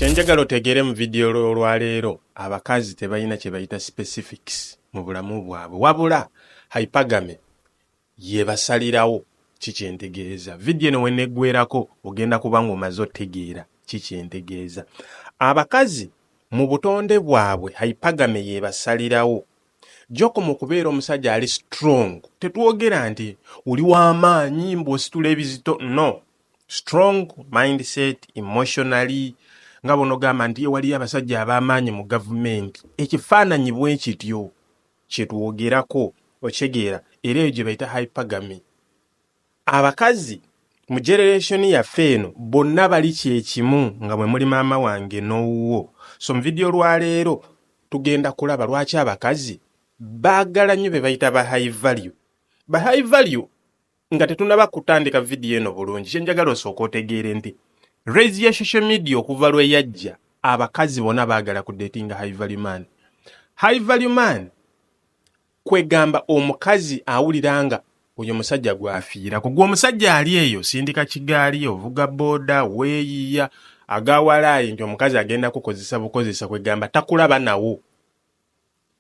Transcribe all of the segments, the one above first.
Kyenjagala otegeere mu video olwaleero abakazi tebalina kye bayita specifics mu bulamu bwabwe wabula hypergamy yebasalirawo kikyentegeeza. Video eno weneggwerako ogenda kuba ng'omaze otegeera kikyentegeeza. Abakazi mu butonde bwabwe hypergamy yebasalirawo. Joko mu kubeera omusajja ali strong. Tetwogera nti oli w'amaanyi mbw'ositula ebizito. No. Strong mindset, emotionally, nga bono gamba nti waliyo abasajja ab'amaanyi mu gavumenti. Ekifaananyi bwe kityo kye twogerako okyegeera era eyo gye bayita hypergamy. Abakazi mu generation yaffe eno bonna bali kyekimu nga bwe muli maama wange n'owuwo. So mu video lwaleero tugenda kulaba lwaki abakazi baagala nnyo be bayita ba high value. Ba high value nga tetunaba kutandika video eno bulungi kyenjagala osooka otegeere nti raise ya social media okuva lwe yajja abakazi bonna baagala ku datinga high value man. High value man kwegamba omukazi awuliranga oyo musajja gwafiira kugwa omusajja ali eyo sindika kigaali ovuga boda weeyiya agawalayi nti omukazi agenda kukozesa bukozesa kwegamba takulaba nawo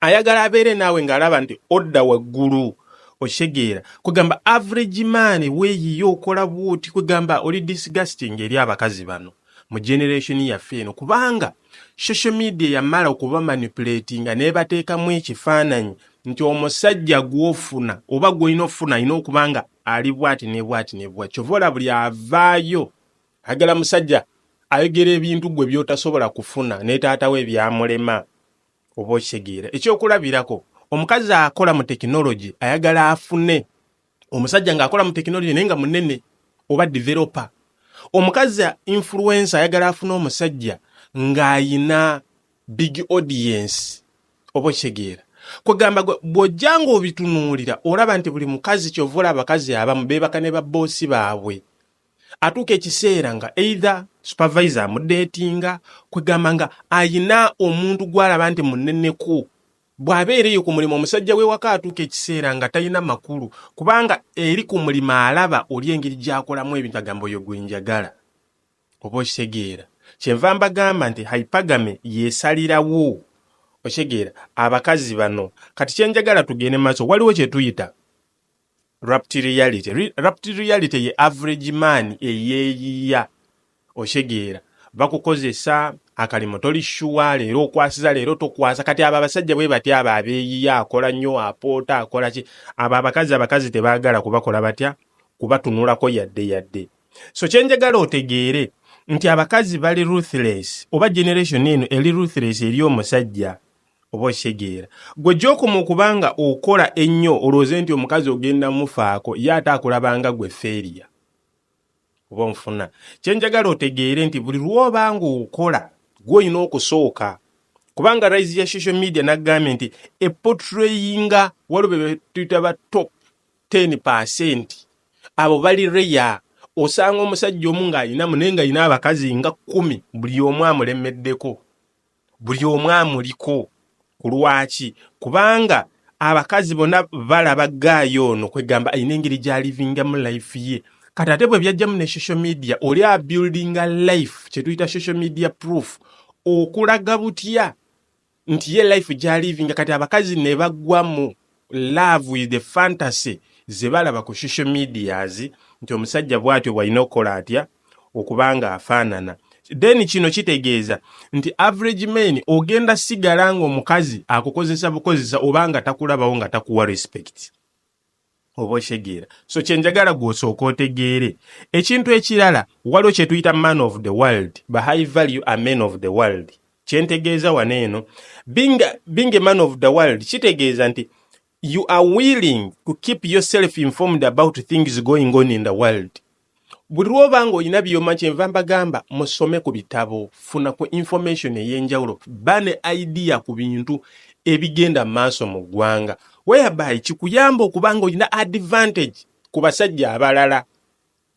ayagala abeere naawe ng'alaba nti odda waggulu okyegeera kwegamba average man weeyiya okola bwoti kwegamba oli disgusting eri abakazi bano mu generation yaffe eno kubanga social media yamala okuba manipulatinga nebateekamu ekifaananyi nti omusajja gw'ofuna oba gw'olina ofuna alina okubanga ali bwati ne bwati ne bwati. Kyova buli avaayo agala musajja ayogera ebintu gwe by'otasobola kufuna ne taata we byamulema oba okyegeera. Ekyokulabirako omukazi akola mu technology ayagala afune omusajja ng'akola mu technology naye nga munene oba developer. Omukazi influencer ayagala afune omusajja ng'ayina big audience oba okyegeera. Kwegamba bw'ojjanga obitunuulira olaba nti buli mukazi kyovula abakazi abamu beebaka ne babboosi baabwe atuuka ekiseera nga either supervisor amudeetinga kwegamba nga ayina omuntu gw'alaba nti muneneku bw'abeera eyo ku mulimu omusajja we waka atuuka ekiseera nga talina makulu kubanga eri ku mulimu alaba oli engeri gy'akolamu ebintu agamba oyo gwe njagala oba okitegeera. Kyenva mbagamba nti hypergamy yeesalirawo okyegeera abakazi bano kati kyenjagala tugende maaso waliwo kye tuyita rapid reality. Rapid reality ye average man eyeeyiya okyegeera bakukozesa akalimo toli shuwa leero okwasiza leero tokwasa kati abo abasajja bwe batya abo abeeyiya akola nnyo apoota akola ki abo abakazi tebaagala kubakola batya kubatunulako yadde. So kyenjagala otegeere nti abakazi bali ruthless oba generation eno eri ruthless eri omusajja oba okyegeera. Gwe gy'okoma okubanga okola ennyo olowooze nti omukazi ogenda mufaako ye ate akulabanga gwe failure oba onfuna. Kyenjagala otegeere nti buli lw'obanga okola gw'olina okusooka kubanga rise ya social media naggambye nti eportrayinga waliwo be tuyita ba top 10% abo bali reya. Osanga omusajja omu ng'ayina naye ng'ayina abakazi nga 10 buli omu amulemeddeko buli omu amuliko ku lwaki kubanga abakazi bonna balaba gaayo ono kwegamba ayina engeri gy'alivingamu life ye. Kati ate bwe byajjamu ne social media oli abuildinga life kye tuyita social media proof okulaga butya nti ye life gy'alivinga. Kati abakazi ne bagwa mu love with the fantasy ze balaba ku social medias nti omusajja bw'atyo bw'alina okukola atya okubanga afaanana. Then kino kitegeeza nti average man ogenda sigala ng'omukazi akukozesa bukozesa obanga takulabawo nga takuwa respect oba okyegeera. So kyenjagala gw'osooka otegeere ekintu ekirala waliwo kye tuyita man of the world. Ba high value are men of the world. Kyentegeeza wano eno being a man of the world kitegeeza nti you are willing to keep yourself informed about things going on in the world. Buli lw'obanga olina by'oma kyenva mbagamba musome ku bitabo funa ku information ey'enjawulo bane idea ku bintu ebigenda maaso mu ggwanga whereby kikuyamba okubanga olina advantage ku basajja abalala.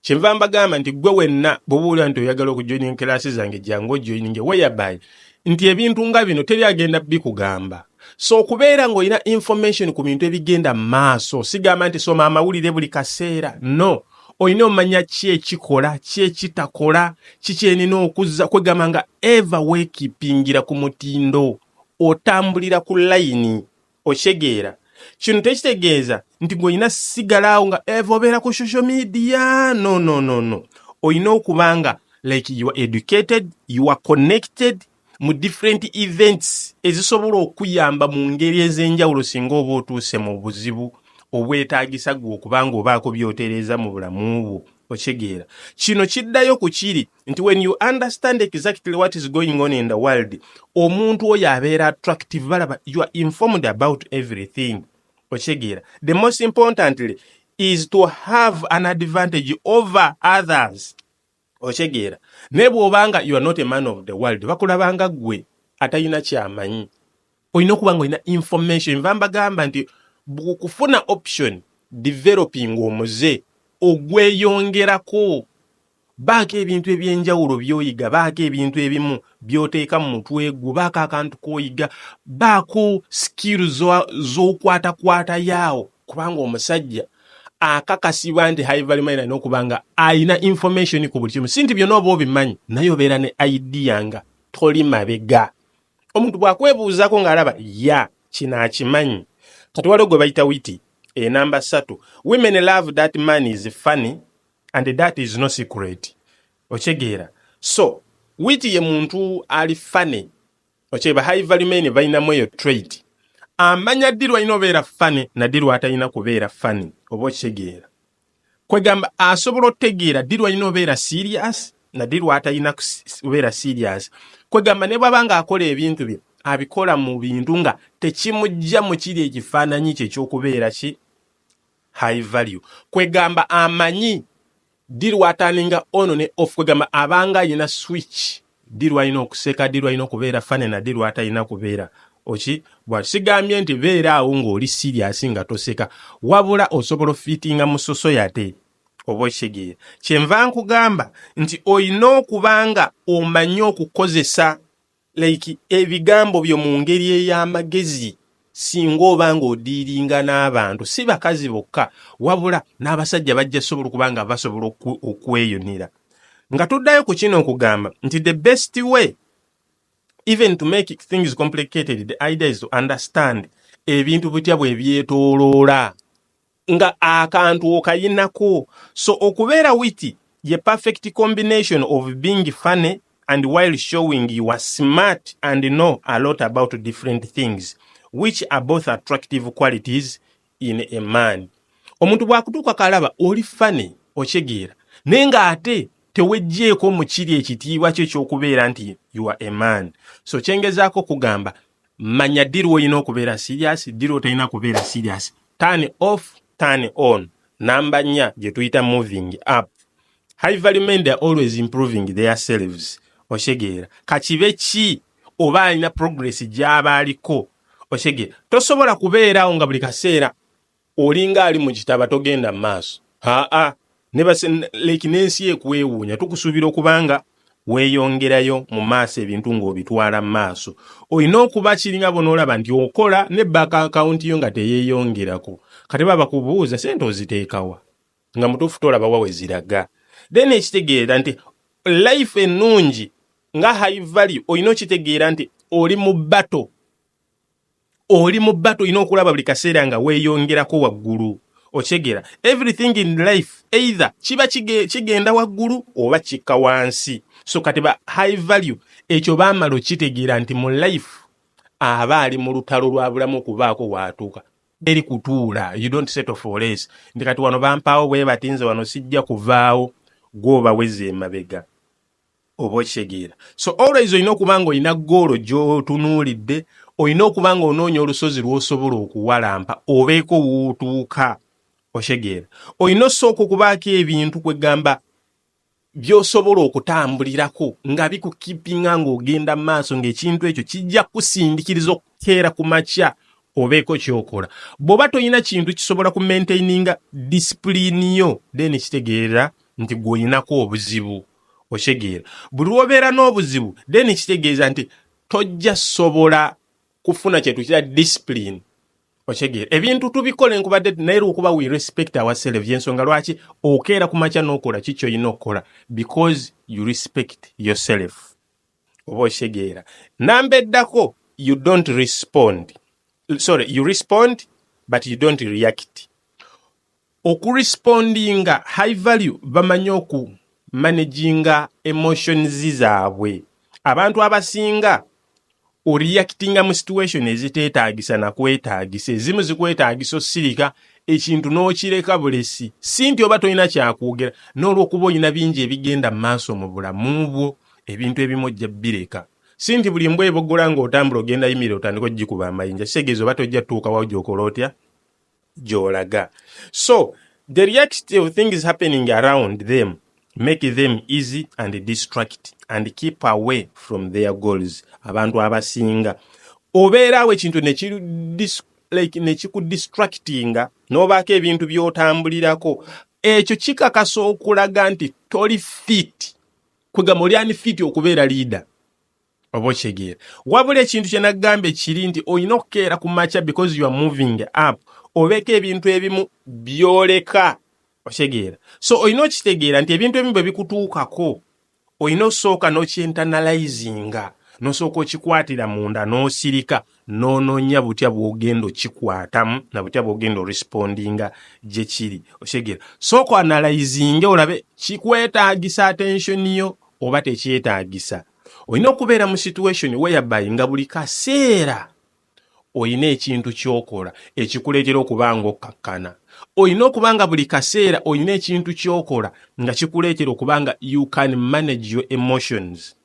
Kyenva mbagamba nti gwe wenna bw'obuulira nti oyagala okujoining classes zange jangu ojoininge whereby nti ebintu nga bino teri agenda bikugamba. So okubeera ng'olina information ku bintu ebigenda maaso sigamba nti soma amawulire buli kaseera no oyina omanya ki ekikola ki ekitakola kikyenina okuzza kwegamba nga eva weekipingira ku mutindo otambulira ku layini okitegeera. Kino tekitegeeza nti gw'olina sigalaawo nga eva obeera ku social media. No. Oyina okubanga like you are educated, you are connected mu different events ezisobola okuyamba mu ngeri ez'enjawulo singa oba otuuse mu buzibu obwetaagisa gwe okubanga obaako byotereeza mu bulamu bwo okitegeera. Kino kiddayo ku kiri nti when you understand exactly what is going on in the world, omuntu oyo abeera attractive, balaba you are informed about everything okitegeera. The most importantly is to have an advantage over others okitegeera. Ne bw'obanga you are not a man of the world, bakulabanga gwe atalina kyamanyi. Olina okuba nga olina information. Nva mbagamba nti bw'okufuna option developing omuze ogweyongerako, baako ebintu ebyenjawulo by'oyiga, baako ebintu ebimu by'oteeka mu mutwe gwo, baako akantu k'oyiga, baako skills z'okwatakwata yaawo, kubanga omusajja akakasibwa nti high value mind n'okuba nga alina information ku buli kimu. Si nti byonna oba obimanyi, naye obeera ne idea nga toli mabega. Omuntu bw'akwebuuzako ng'alaba kino akimanyi. Kati waliwo gwe bayita witi enamba 3. Women love that man is funny and that is no secret okitegeera. So witi ye muntu ali funny okitegeera. High value men balinamu eyo trait. Amanya ddi lwalina obeera funny na ddi lwatalina kubeera funny oba okitegeera. Kwegamba asobola otegeera ddi lwalina obeera serious na ddi lwatalina kubeera serious. Kwegamba ne bw'abanga akola ebintu bye abikola mu bintu nga tekimujja mu kiri ekifaananyi kye ekyokubeera ki high value. Kwegamba amanyi ddi lwataninga ono ne off. Kwegamba abanga alina switch ddi lwalina okuseka, ddi lwalina okubeera funny na ddi lwatalina kubeera sigambye nti beera awo ng'oli serious nga toseka, wabula osobola fitinga mu society oba okitegeera. Kyenva nkugamba nti olina okubanga omanyi okukozesa like ebigambo byo mu ngeri ey'amagezi singa obanga odiiringa n'abantu, si bakazi bokka wabula n'abasajja bajja sobola okubanga basobola okweyonera. Nga tuddayo ku kino okugamba nti the best way even to make things complicated, the idea is to understand ebintu bitya bwe byetooloola nga akantu okayinako. So okubeera witi ye perfect combination of being funny and while showing you are smart and know a lot about different things, which are both attractive qualities in a man. Omuntu bw'akutuuka kalaba oli funny okitegeera naye ng'ate tewejjeeko mu kiri ekitiibwa kyo ky'okubeera nti you are a man. So kyengezaako kugamba manya ddi lw'olina okubeera serious, ddi lw'otolina kubeera serious. Turn off, turn on. Namba 4 gye tuyita moving up. High value men they are always improving their selves okitegeera. Kakibe ki oba alina progress gy'aba aliko okitegeera. Tosobola kubeerawo nga buli kaseera olinga ali mu kitaba togenda mu maaso. N'ensi ekwewuunya. Tukusuubira okubanga weeyongerayo mu maaso ebintu ng'obitwala mu maaso. Olina okuba kiringa bonoolaba nti okola ne bank account yo nga teyeeyongerako. Kati baba kubuuza sente oziteekawa nga mutuufu tolaba wa we ziraga. Then ekitegeera nti life ennungi nga high value olina okitegeera nti oli mu battle. Olina okulaba buli kaseera nga weeyongerako waggulu okitegeera. Everything in life either kiba kigenda waggulu oba kikka wansi. So kati ba high value ekyo baamala okitegeera nti mu life aba ali mu lutalo lwa bulamu okubaako waatuuka eri kutuula. You don't settle for less. Ndi kati wano bampaawo bwe batinze wano sijja kuvaawo gwoba weze emabega oba okitegeera. So always olina okubanga olina goolo gy'otunuulidde, olina okubanga onoonya olusozi lw'osobola okuwalampa obeeko w'otuuka okitegeera. Olina osooka okubaako ebintu kwegamba by'osobola okutambulirako nga bikukipinga ng'ogenda mu maaso, ng'ekintu ekyo kijja kusindiikiriza okukeera ku makya obeeko ky'okola. Bw'oba tolina kintu kisobola ku maintaininga discipline yo, then kitegeera nti gw'olinako obuzibu okitegeera. Buli lw'obeera n'obuzibu then kitegeeza nti tojja sobola kufuna kye tukira discipline Oshegere ebintu tubikole nkubadde naye okuba we respect ourselves yensonga lwaki okeera kumacha n'okola kicho ino okola because you respect yourself. Oba oshegera nambeddako you don't respond. Sorry, you respond but you don't react. Okurespondinga high value bamanyi oku managinga emotions zaabwe. Abantu abasinga reactinga mu situation eziteetaagisa na kwetaagisa ezimu zikwetaagisa osirika ekintu n'okireka bulesi sinti oba tolina kyakwogera n'olwokuba olina bingi ebigenda mu maaso mu bulamu bwo ebintu ebimu ojja bireka sinti buli mbwa eboggola ng'otambula ogenda yimira otandika ogikuba amayinja kitegeeza oba tojja tuuka wawo gy'okola otya gy'olaga. So the reality of things happening around them make them easy and distract and keep away from their goals. Abantu abasinga obeerawo ekintu nekikudistractinga n'obaako ebintu by'otambulirako ekyo kikakasa okulaga nti toli fit kwegamba oli unfit okubeera leader oba okitegeera. Wabula ekintu kye nagamba kiri nti olina okukeera ku macha because you are moving up obeeko ebintu ebimu byoleka okitegeera. So olina okitegeera nti ebintu ebimu bwe bikutuukako olina osooka n'okyinternalizinga n'osooka okikwatira munda n'osirika n'onoonya butya bw'ogenda okikwatamu na butya bw'ogenda respondinga gye kiri okitegeera. Sooka analyzinge olabe kikwetaagisa attention yo oba tekyetaagisa. Olina okubeera mu situation whereby nga buli kaseera olina ekintu ky'okola ekikuleetera okuba nga okkakkana. Olina okuba nga buli kaseera olina ekintu ky'okola nga kikuleetera okuba nga you can manage your emotions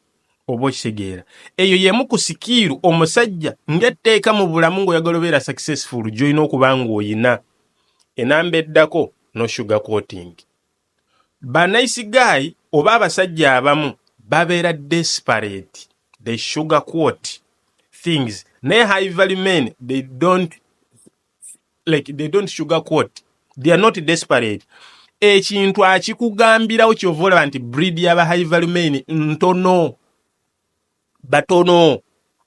oba okitegeera. Eyo yemu ku sikiiru omusajja ng'etteeka mu bulamu ng'oyagala obeera successful gy'olina okuba nga oyina. Enambeddako no sugar coating. Ba nice guy oba abasajja abamu babeera desperate, they sugar coat things. Naye high value men they don't sugar coat. They are not desperate. Ekintu akikugambirawo ky'ova olaba nti breed y'aba high value men ntono batono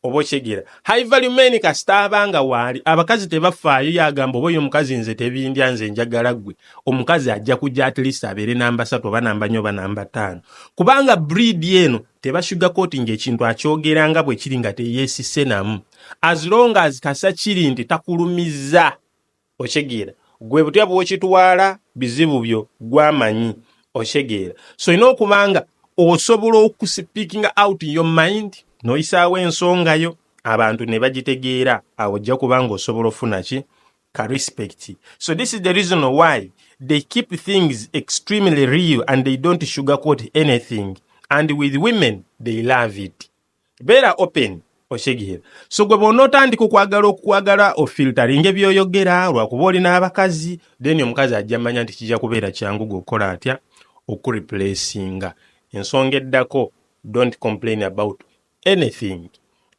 oba okitegeera. High value men kasita abanga waali abakazi tebafaayo yagamba oba oyo omukazi nze tebindya nze njagala gwe omukazi ajja kujja at least abeere namba 3 oba namba 4 oba namba 5 kubanga breed yeno teba sugar coating ekintu akyogeranga bwe kiri nga teyeesise namu as long as kasa kiri nti takulumiza okitegeera gwe butya bw'okitwala bizibu byo gwamanyi okitegeera. So ino okubanga osobola okuspeaking out your mind noyisaawo ensonga yo abantu ne bagitegeera awo ojja kubanga osobola ofuna ki ka respect. So this is the reason why they keep things extremely real and they don't sugarcoat anything, and with women they love it. Beera open okitegeera. So gwe bw'onootandika okwagala ofiltering ebyoyogera lwakuba olina abakazi then omukazi ajja manya nti kijja kubeera kyangu gwokola atya okureplacinga. Ensonga eddako don't complain about anything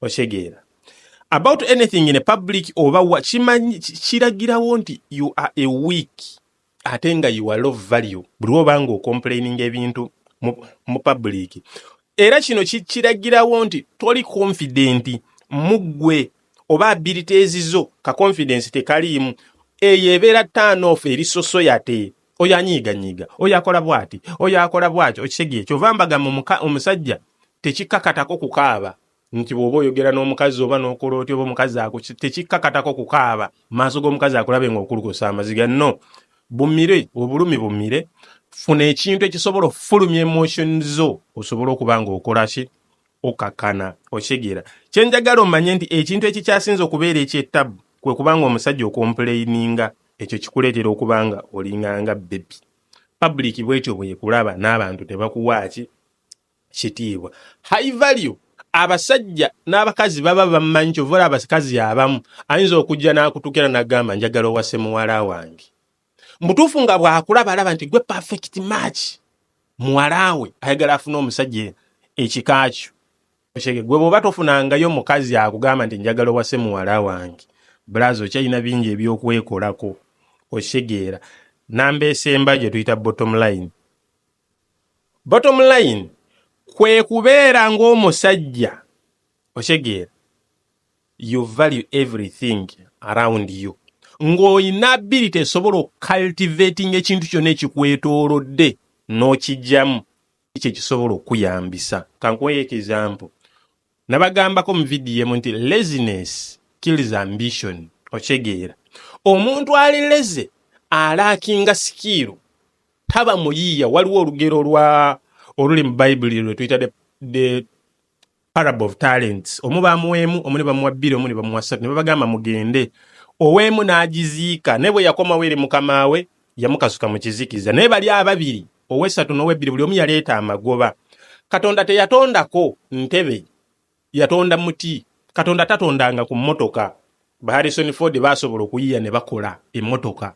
okitegeera. About anything in a public oba kimanyi kiragirawo nti you are a weak ate nga you are low value buli obanga ocomplaining ebintu mu public. Era kino kiragirawo nti toli confident mugwe oba abilities zo ka confidence tekaliimu. Eyo ebeera turn off erisoso yate oyo anyiiganyiiga oyo akola bwati oyo akola bwati okitegeera. Kyova mbagamba omusajja tekikakatako kukaaba nti bw'oba oyogera n'omukazi oba n'okola otyo oba omukazi ako tekikakatako kukaaba maaso g'omukazi akulabe ng'okulukusa amaziga. No, bumire obulumi bumire, funa ekintu ekisobola okufulumya emotions zo osobola okuba nga okola ki okakana okitegeera. Kye njagala omanye nti ekintu ekikyasinza okubeera eky'ettabu kwe kubanga omusajja okomplaininga ekyo kikuleetera okuba nga olinganga baby. Public bwetyo bwe kulaba n'abantu tebakuwaaki kitiibwa. High value abasajja n'abakazi baba bamanyi kyovula abakazi abamu ayinza okujja n'akutukira n'agamba njagala owase muwala wange. Mutuufu nga bw'akulaba alaba nti gwe perfect match muwalawe ayagala afune omusajja ekikaakyo. Gwe bw'oba tofunangayo mukazi akugamba nti njagala owase muwala wange brazo okyalina bingi ebyokwekolako okitegeera. Namba esemba gye tuyita bottom line. Bottom line kwe kubeera ng'omusajja okitegeera you value everything around you. ng'oyina ability esobola cultivating ekintu kyonna ekikwetoolodde n'okijjamu kiki ekisobola okuyambisa. Kankuwe example. Nabagambako mu video emu nti laziness kills ambition. Ochegeera. Omuntu alileze alakinga skill taba muyiya. Waliwo olugero oluli mu Bible lwe tuyita the parable of talents. Omu bamuweemu, omu ne bamuwa 2, omu ne bamuwa 3. Ne babagamba mugende. Oweemu n'agiziika. Ne bwe yakomawo eri mukama we yamukasuka mu kizikiza. Naye bali ababiri, owe3 n'owe2, buli omu yaleeta amagoba. Katonda teyatondako ntebe, yatonda muti. Katonda tatondanga ku mmotoka. Harrison Ford basobola okuyiya ne bakola emmotoka.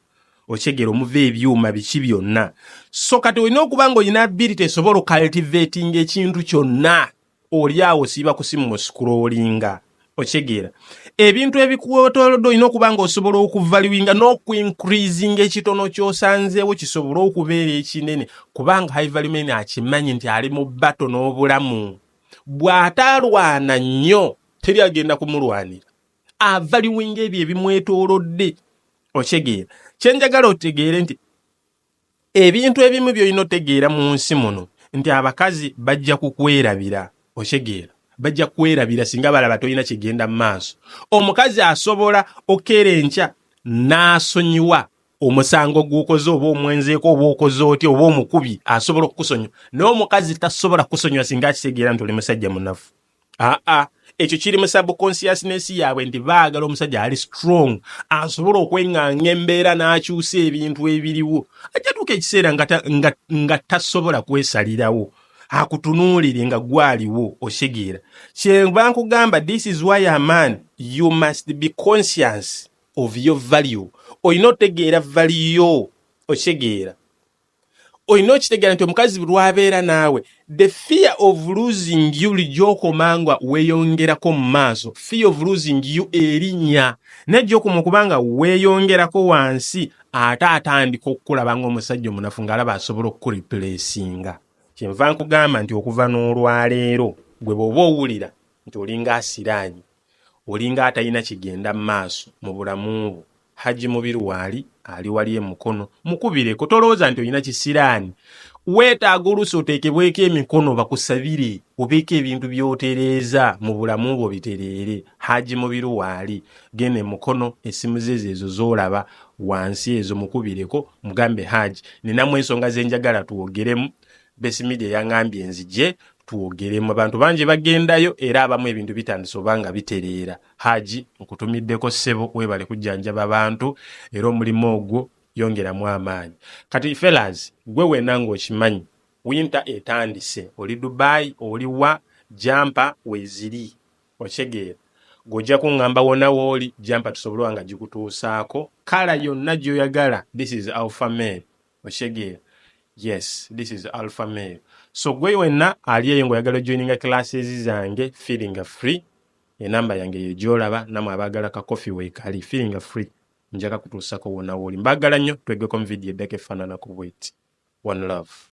Okyegera omuva ebyuma biki byonna. So kati olina okuba ng'olina ability esobola cultivating ekintu kyonna. Oli awo siba kusimu mu scrollinga. Okyegera. Ebintu ebikuwetoolodde olina okuba ng'osobola okuvaluinga n'oku-increasing ekitono ky'osanzeewo kisobola okubeera ekinene. Kubanga high value man akimanyi nti ali mu battle n'obulamu. Bw'atalwana nnyo teri agenda kumulwanira. Avaluinga ebyo ebimwetoolodde. Okyegeera. Kyenjagala otegeere nti ebintu ebimu by'olina otegeera mu nsi muno nti abakazi bajja kukwerabira. Okyegeera. Bajja kwerabira singa balaba tolina kigenda mu maaso. Omukazi asobola okeera enkya n'asonyiwa omusango gw'okoze oba omwenzeeko oba okoze oti oba omukubi asobola okukusonyiwa. Naye omukazi tasobola kusonyiwa singa akitegeera nti oli musajja munafu. Ekyo kiri mu subconsciousness yaabwe nti baagala omusajja ali strong asobola okwenganga embeera n'akyusa ebintu ebiriwo. Ajjatuuka ekiseera nga tasobola kwesalirawo. Akutunuulire nga gwaliwo. Oshegeera. Kyenva nkugamba, this is why a man you must be conscious of your value. Olina otegeera value yo. Oshegeera. Olina okitegeera nti omukazi lwabeera naawe, the fear of losing you lijookomanga weeyongerako mu maaso. Fear of losing you erinnya. Nejjookomu kubanga weeyongerako wansi ate atandika okukulaba ng'omusajja omunafu ng'alaba asobola okukureplacinga. Kyenva nkugamba nti okuva n'olwaleero gwe bw'oba owulira nti olinga asiraanyi, olinga atalina kigenda mu maaso mu bulamu bwo, Haji Mubiruwali ali wali emukono mukubireko. Tolowooza nti olina kisiraani. Weetaaga oluusi oteekebweko emikono bakusabire obeeko ebintu by'otereeza mu bulamu bwo bitereere. Haji Mubiruwali genda emukono, essimu ze ezo z'olaba wansi ezo mukubireko mugambe Haji ninamu ensonga ze njagala tuwogeremu. Besi media yangambye nzije tuwogeremu. Abantu bangi bagendayo era abamu ebintu bitandise obanga bitereera. Haji nkutumiddeko ssebo webale kujjanjaba abantu era omulimu ogwo yongeramu amaanyi. Kati fellas, gwe wenna ng'okimanyi winter etandise, oli Dubai oli wa jampa weziri. Okyegeera. Gojja kuŋŋamba wonna wooli jampa tusobola nga gikutuusaako kala yonna gy'oyagala. This is alpha male. Okyegeera. Yes, this is alpha male. So gwe wenna aliyeyo ng'oyagala joininga classes zange feeling free. Enamba yange ye gy'olaba namwe abaagala ka coffee weekali feeling free. Njaka kutuusako wonna wooli. Mbagala nnyo, twegeko mu video eddako efaananako bw'eti. One love.